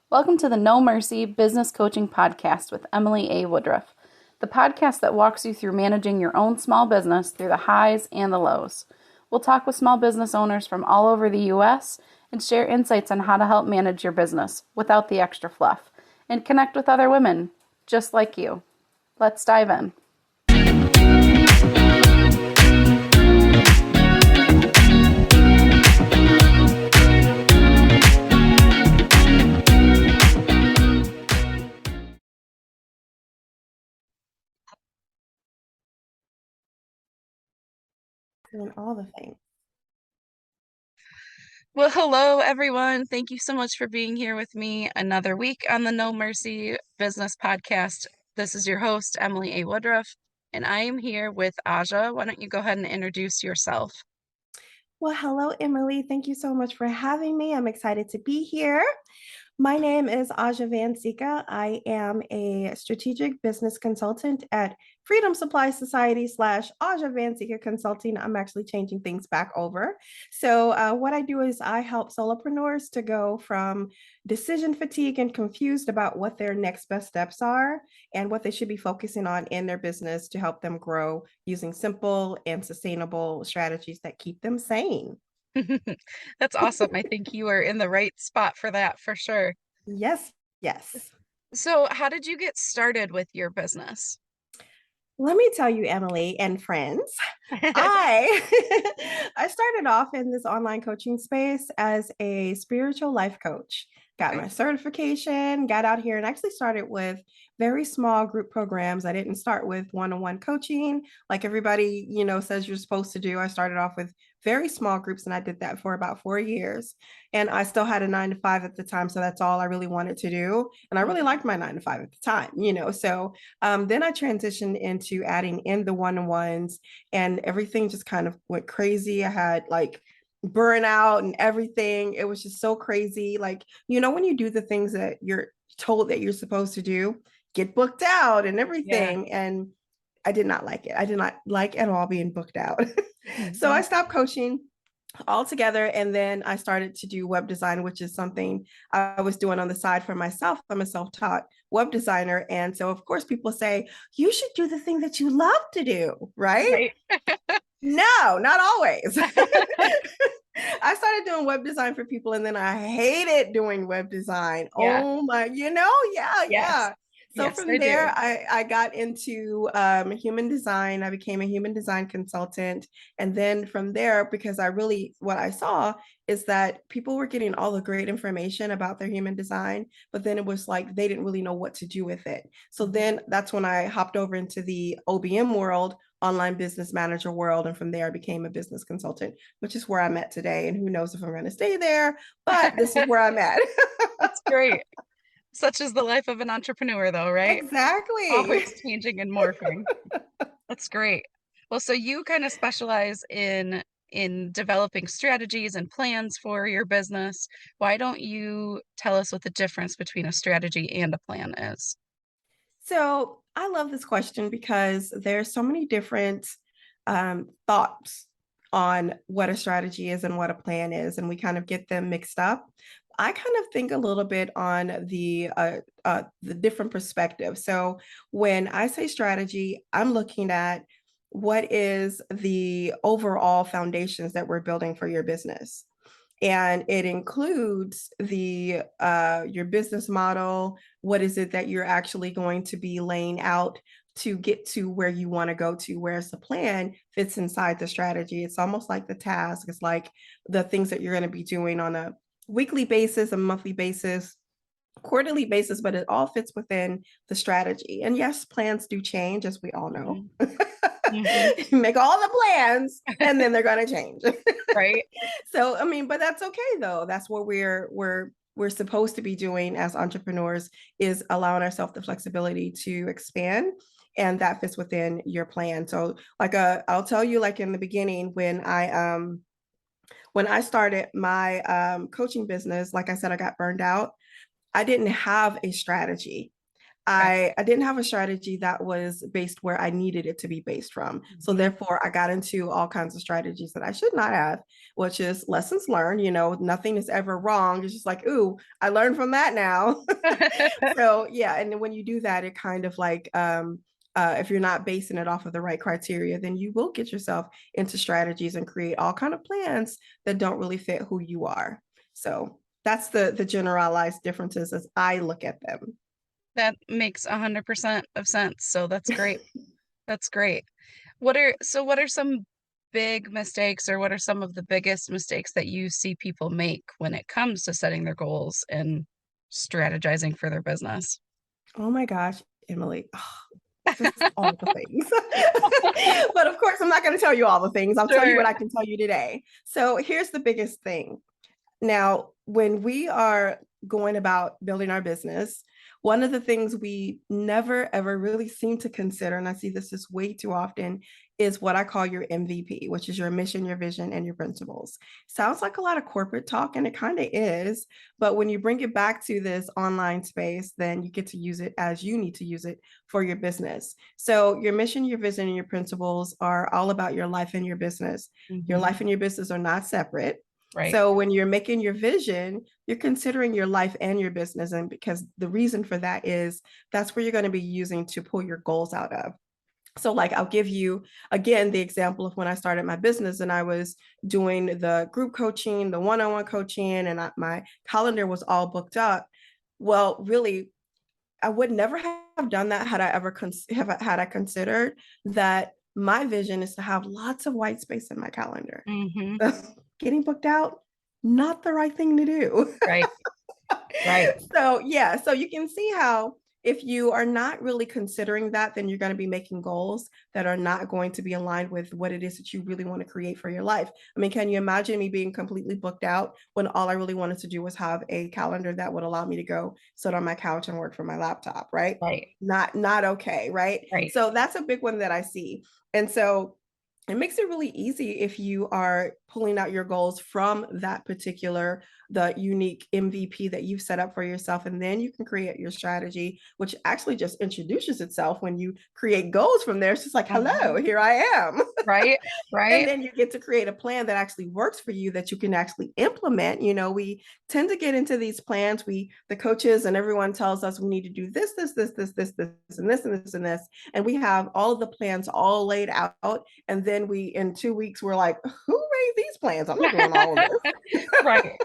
Welcome to the No Mercy Business Coaching Podcast with Emily A. Woodruff, the podcast that walks you through managing your own small business through the highs and the lows. We'll talk with small business owners from all over the U.S. and share insights on how to help manage your business without the extra fluff and connect with other women just like you. Let's dive in. Doing all the things. Well, hello everyone. Thank you so much for being here with me another week on the No Mercy Business Podcast. This is your host, Emily A. Woodruff, and I am here with Aja. Why don't you go ahead and introduce yourself? Well, hello, Emily. Thank you so much for having me. I'm excited to be here. My name is Aja Vancica. I am a strategic business consultant at Freedom Supply Society / Aja Vancica Consulting. I'm actually changing things back over. So, what I do is I help solopreneurs to go from decision fatigue and confused about what their next best steps are and what they should be focusing on in their business to help them grow using simple and sustainable strategies that keep them sane. That's awesome. I think you are in the right spot for that for sure. Yes, yes. So, how did you get started with your business? Let me tell you, Emily and friends, I I started off in this online coaching space as a spiritual life coach. Got Okay. my certification, got out here and actually started with very small group programs. I didn't start with one-on-one coaching like everybody, says you're supposed to do. I started off with very small groups and I did that for about 4 years. And I still had a 9 to 5 at the time, so that's all I really wanted to do. And I really liked my 9 to 5 at the time. So then I transitioned into adding in the one-on-ones and everything just kind of went crazy. I had like burnout and everything. It was just so crazy. Like, when you do the things that you're told that you're supposed to do, get booked out and Yeah. everything. And I did not like it. I did not like at all being booked out. So I Mhm. stopped coaching altogether. And then I started to do web design, which is something I was doing on the side for myself. I'm a self taught web designer. And so, of course, people say, you should do the thing that you love to do, right? Right. No, not always. I started doing web design for people and then I hated doing web design. Yeah. Oh my, yeah, Yes. yeah. So Yes, from I there, do. I got into human design. I became a human design consultant. And then from there, because what I saw is that people were getting all the great information about their human design, but then it was like they didn't really know what to do with it. So Mhm. then that's when I hopped over into the OBM world, online business manager world. And from there, I became a business consultant, which is where I'm at today. And who knows if I'm going to stay there, but this is where I'm at. That's great. Such is the life of an entrepreneur, though, right? Exactly. Always changing and morphing. That's great. Well, so you kind of specialize in developing strategies and plans for your business. Why don't you tell us what the difference between a strategy and a plan is? So I love this question because there's so many different thoughts on what a strategy is and what a plan is, and we kind of get them mixed up. I kind of think a little bit on the different perspectives. So when I say strategy, I'm looking at what is the overall foundations that we're building for your business, and it includes the your business model. What is it that you're actually going to be laying out to get to where you want to go to, whereas the plan fits inside the strategy. It's almost like the task. It's like the things that you're going to be doing on a weekly basis, a monthly basis, quarterly basis, but it all fits within the strategy. And yes, plans do change, as we all know. Hmm. Hmm. Make all the plans and then they're going to change. Right? So I mean, but that's okay though. That's what we're supposed to be doing as entrepreneurs, is allowing ourselves the flexibility to expand, and that fits within your plan. So like I'll tell you, like in the beginning when I started my coaching business, like I said, I got burned out. I didn't have a strategy. I didn't have a strategy that was based where I needed it to be based from. So Mhm. therefore I got into all kinds of strategies that I should not have, which is lessons learned. You know, nothing is ever wrong. It's just like, ooh, I learned from that now. So yeah, and when you do that, it kind of like if you're not basing it off of the right criteria, then you will get yourself into strategies and create all kind of plans that don't really fit who you are. So that's the generalized differences as I look at them. That makes 100% of sense. So that's great. That's great. What are some big mistakes, or what are some of the biggest mistakes that you see people make when it comes to setting their goals and strategizing for their business? Oh my gosh, Emily. Just all the things. But of course, I'm not going to tell you all the things. I'll tell you Sure. what I can tell you today. So here's the biggest thing. Now, when we are going about building our business, one of the things we never ever really seem to consider, and I see this is way too often, is what I call your MVP, which is your mission, your vision, and your principles. Sounds like a lot of corporate talk, and it kind of is. But when you bring it back to this online space, then you get to use it as you need to use it for your business. So, your mission, your vision, and your principles are all about your life and your business. Your Mhm. life and your business are not separate. Right. So when you're making your vision, you're considering your life and your business. And because the reason for that is that's where you're going to be using to pull your goals out of. So, like, I'll give you again the example of when I started my business and I was doing the group coaching, the one on one coaching, and my calendar was all booked up. Well, really, I would never have done that had I ever had I considered that my vision is to have lots of white space in my calendar. Mhm. Getting booked out, not the right thing to do. Right. Right. So, yeah, so you can see how if you are not really considering that, then you're going to be making goals that are not going to be aligned with what it is that you really want to create for your life. I mean, can you imagine me being completely booked out when all I really wanted to do was have a calendar that would allow me to go sit on my couch and work from my laptop, right? Right. Not okay, right? Right. So that's a big one that I see. And so it makes it really easy if you are pulling out your goals from that particular the unique MVP that you've set up for yourself. And then you can create your strategy, which actually just introduces itself when you create goals from there. It's just like, hello, Mhm. here I am. Right. And Right. then you get to create a plan that actually works for you that you can actually implement. You know, we tend to get into these plans. The coaches and everyone tells us we need to do this, and this, and this, and this. And we have all of the plans all laid out. And then in 2 weeks, we're like, who made these plans? I'm not doing all of this. Right.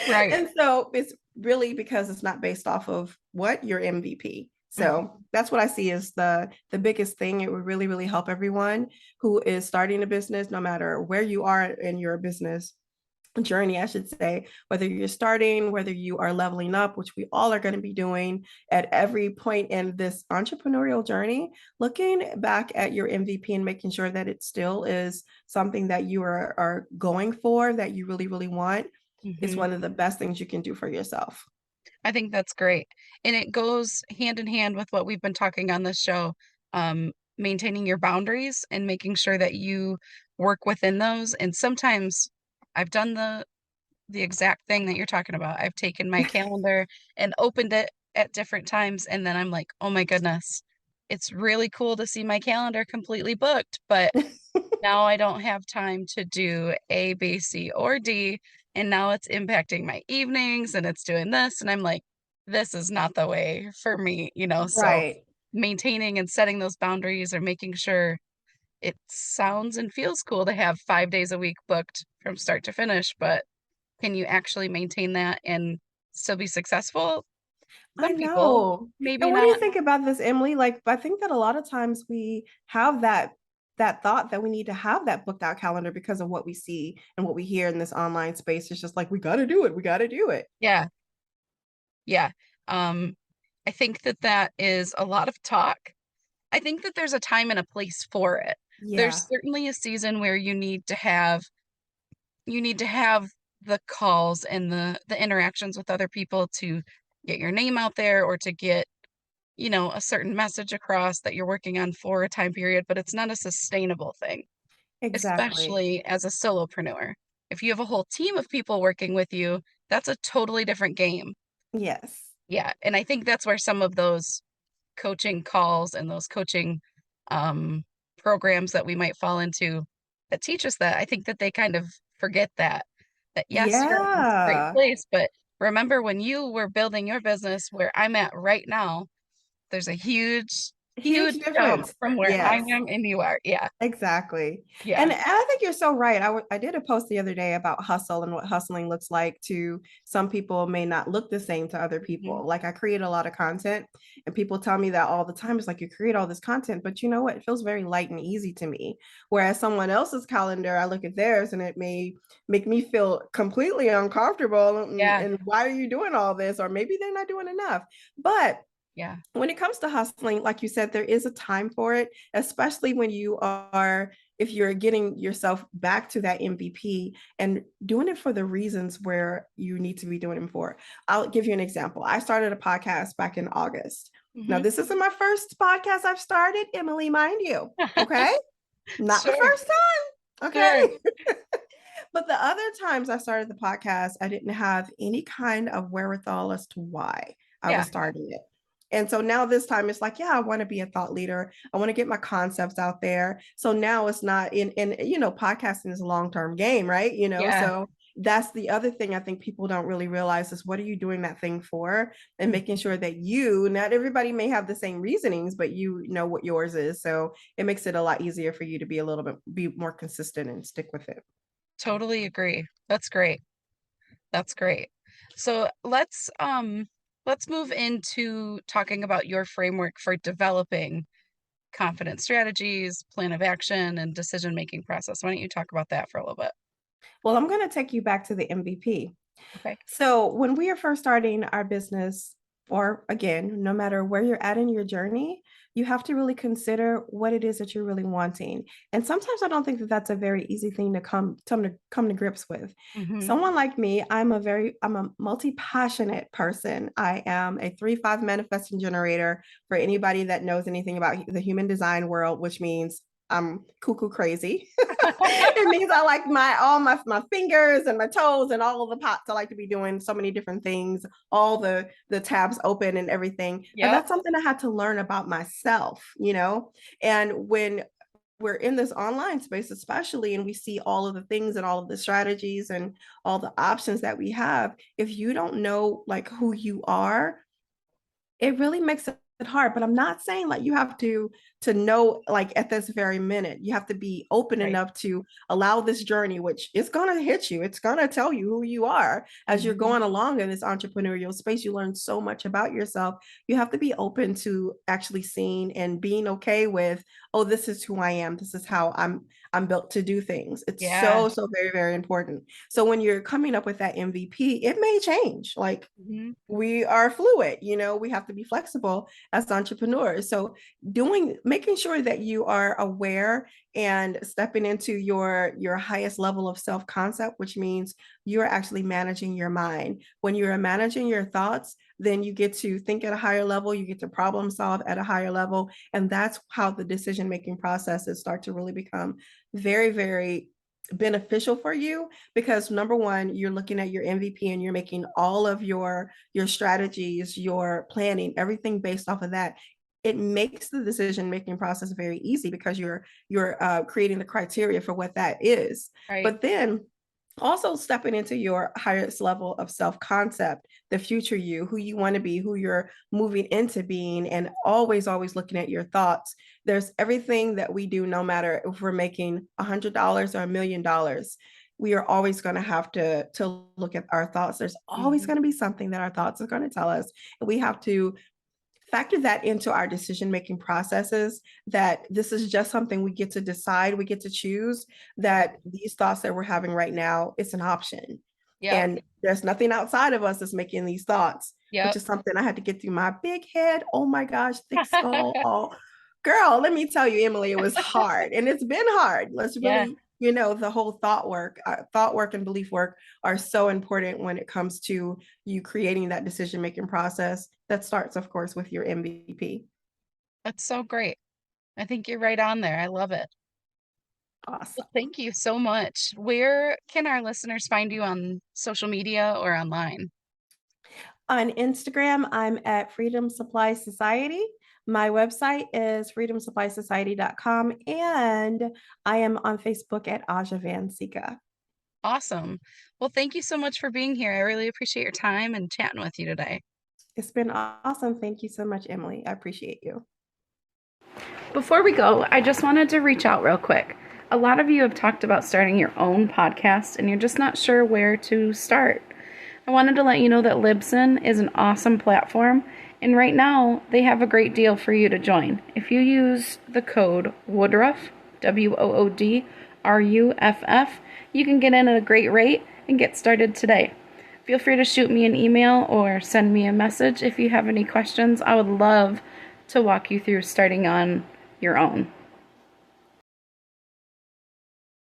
Right. And so it's really because it's not based off of what your MVP. Mhm. So that's what I see as the biggest thing. It would really, really help everyone who is starting a business, no matter where you are in your business journey, I should say, whether you're starting, whether you are leveling up, which we all are going to be doing at every point in this entrepreneurial journey, looking back at your MVP and making sure that it still is something that you are going for, that you really, really want, is Mhm. one of the best things you can do for yourself. I think that's great. And it goes hand in hand with what we've been talking on this show, maintaining your boundaries and making sure that you work within those. And sometimes I've done the exact thing that you're talking about. I've taken my calendar and opened it at different times, and then I'm like, "Oh my goodness. It's really cool to see my calendar completely booked, but now I don't have time to do A, B, C, or D, and now it's impacting my evenings and it's doing this." And I'm like, this is not the way for me, you know? So Right. maintaining and setting those boundaries, or making sure it sounds and feels cool to have 5 days a week booked from start to finish, but can you actually maintain that and still be successful? I Some people, know. And maybe what do you not. think about this, Emily? Like, I think that a lot of times we have that thought that we need to have that booked out calendar because of what we see and what we hear in this online space. It's just like we got to do it. We got to do it. Yeah, yeah. Um, I think that that is a lot of talk. I think that there's a time and a place for it. Yeah, There's certainly a season where you need to have the calls and the interactions with other people to get your name out there, or to get, a certain message across that you're working on for a time period, but it's not a sustainable thing, exactly. especially as a solopreneur. If you have a whole team of people working with you, that's a totally different game. Yes. Yeah, and I think that's where some of those coaching calls and those coaching programs that we might fall into that teach us that, I think that they kind of forget that yes, you're in this great Yeah. place, but remember when you were building your business where I'm at right now, there's a huge, Huge huge jump difference. from where I Yes. am and you are. Yeah. Exactly. Yeah. And I think you're so right. I did a post the other day about hustle and what hustling looks like to some people may not look the same to other Mhm. people. Like I create a lot of content and people tell me that all the time. It's like you create all this content, but you know what? It feels very light and easy to me. Whereas someone else's calendar, I look at theirs and it may make me feel completely uncomfortable. Yeah. And why are you doing all this? Or maybe they're not doing enough. But Yeah. when it comes to hustling, like you said, there is a time for it, especially when if you're getting yourself back to that MVP and doing it for the reasons where you need to be doing it for. I'll give you an example. I started a podcast back in August. Now, Mhm. this isn't my first podcast I've started, Emily, mind you. Okay. Not the Sure. first time. Sure. Okay. But the other times I started the podcast, I didn't have any kind of wherewithal as to why I Yeah. was starting it. And so now this time it's like, yeah, I want to be a thought leader. I want to get my concepts out there. So now it's not podcasting is a long-term game, right? Yeah. So that's the other thing I think people don't really realize is what are you doing that thing for? And making sure that not everybody may have the same reasonings, but you know what yours is. So it makes it a lot easier for you to be more consistent and stick with it. Totally agree. That's great. That's great. So let's move into talking about your framework for developing confident strategies, plan of action, and decision-making process. Why don't you talk about that for a little bit? Well, I'm going to take you back to the MVP. Okay. So, when we are first starting our business, or again, no matter where you're at in your journey, you have to really consider what it is that you're really wanting. And sometimes I don't think that that's a very easy thing to come to grips with. Hmm. Someone like me, I'm a multi-passionate person. I am a 3-5 manifesting generator for anybody that knows anything about the human design world, which means I'm cuckoo crazy. It means I like all my fingers and my toes and all of the pots. I like to be doing so many different things, all the tabs open and everything. And Yep. that's something I had to learn about myself. And when we're in this online space, especially, and we see all of the things and all of the strategies and all the options that we have, if you don't know like who you are, it really makes it hard. But I'm not saying like you have to know like at this very minute. You have to be open Right. enough to allow this journey, which is going to hit you. It's going to tell you who you are as you're Hmm. going along in this entrepreneurial space. You learn so much about yourself. You have to be open to actually seeing and being okay with, oh, this is who I am. This is how I'm built to do things. It's Yeah. so very, very important. So when you're coming up with that MVP, it may change. Like Hmm. we are fluid, we have to be flexible as entrepreneurs. So making sure that you are aware and stepping into your highest level of self-concept, which means you're actually managing your mind. When you're managing your thoughts, then you get to think at a higher level, you get to problem solve at a higher level, and that's how the decision making processes start to really become very, very beneficial for you, because number one, you're looking at your MVP and you're making all of your strategies, your planning, everything based off of that. It makes the decision making process very easy because you're creating the criteria for what that is. Right. But then also stepping into your highest level of self-concept, the future you, who you want to be, who you're moving into being, and always looking at your thoughts. There's everything that we do, no matter if we're making $100 or $1,000,000, we are always going to have to look at our thoughts. There's always Hmm. going to be something that our thoughts are going to tell us, and we have to factor that into our decision making processes, that this is just something we get to decide, we get to choose, Right. that these thoughts that we're having right now, it's an option. Yep. And there's nothing outside of us that's making these thoughts, which Yep. is something I had to get through my big head. Oh my gosh, thick skull. Oh, girl, let me tell you, Emily, it was hard and it's been hard. Let's Yeah. really, the whole thought work and belief work are so important when it comes to you creating that decision making process that starts, of course, with your MVP. That's so great. I think you're right on there. I love it. Well, Awesome. thank you so much. Where can our listeners find you on social media or online? On Instagram, I'm at Freedom Supply Society. My website is freedomsupply-society.com, and I am on Facebook at Aja Vancica. Awesome. Well, thank you so much for being here. I really appreciate your time and chatting with you today. It's been awesome. Thank you so much, Emily. I appreciate you. Before we go, I just wanted to reach out real quick. A lot of you have talked about starting your own podcast and you're just not sure where to start. I wanted to let you know that Libsyn is an awesome platform, and right now they have a great deal for you to join. If you use the code Woodruff, WOODRUFF, you can get in at a great rate and get started today. Feel free to shoot me an email or send me a message if you have any questions. I would love to walk you through starting on your own.